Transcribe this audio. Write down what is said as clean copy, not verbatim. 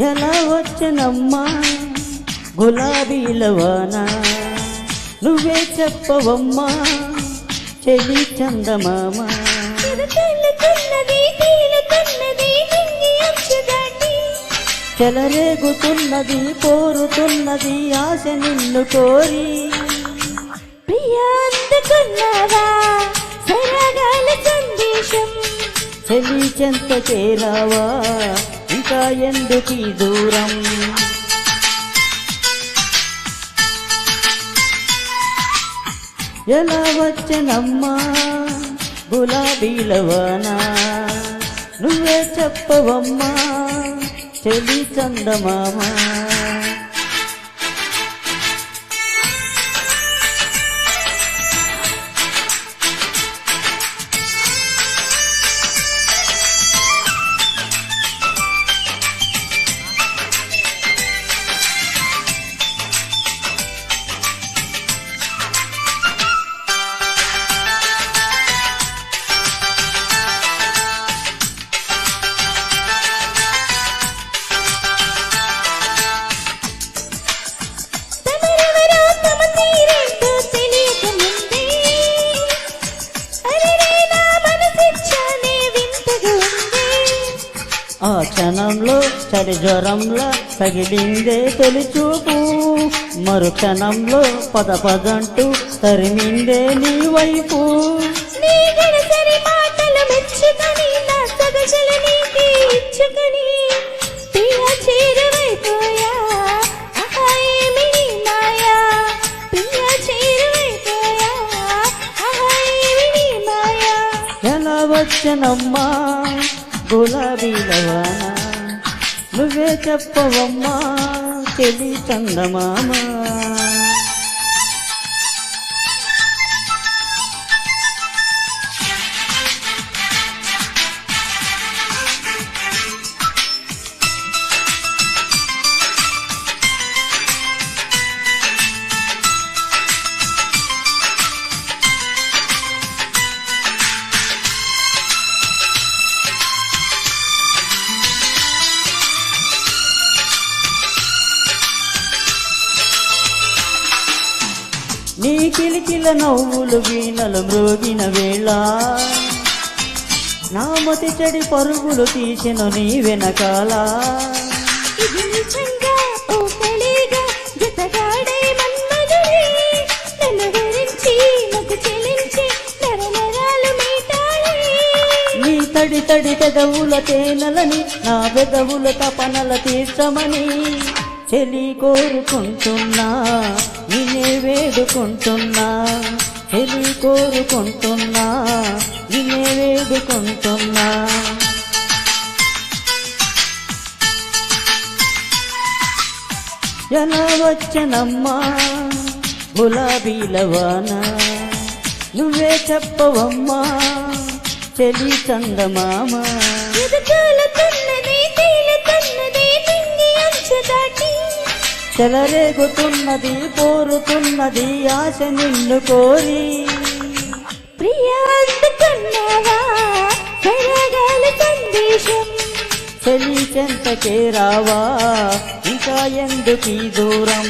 ఎలా వచ్చనమ్మా గులాబీల వాన, నువ్వే చెప్పవమ్మా చెలి చందమామ. చెలరేగుతున్నది కోరుతున్నది ఆశ నిన్ను కోరి. ప్రియా అందుకున్నావా సరగాల సందేశం, చెలి చెంత చేరావా ఇంకా ఎందుకీ దూరం. ఎలా వచ్చనమ్మా గులాబీల వాన, నువ్వే చెప్పవమ్మా చెలి చందమామ. ఆ క్షణంలో చలి జ్వరంలా తగిలిందే తొలి చూపు, మరు క్షణంలో పద పదంటూ తరిమిందే నీ వైపు. ఎలా వచ్చనమ్మా గులాబీల వాన, నువ్వే చెప్పవమ్మా చెలి చందమామ. నీ కిలికిల నవ్వులు వీణలు మ్రోగిన వేళ, నా మతి చెడి పరుగులు తీసిన నీ వెనకాల. నీ తడి తడి పెదవుల తేనెలని నా పెదవుల తపనల తీర్చమని చెలి కోరుకుంటున్నా, నిన్నే వేడుకుంటున్నా. చెలి కోరుకుంటున్నా, నిన్నే వేడుకుంటున్నా. ఎలా వచ్చనమ్మా గులాబీల వాన, నువ్వే చెప్పవమ్మా చెలి చందమామ. చెలరేగుతున్నది కోరుతున్నది ఆశ నిన్ను కోరి. ప్రియా అందుకున్నావా సరగాల సందేశం, చెలి చెంత చేరావా ఇంకా ఎందుకీ దూరం.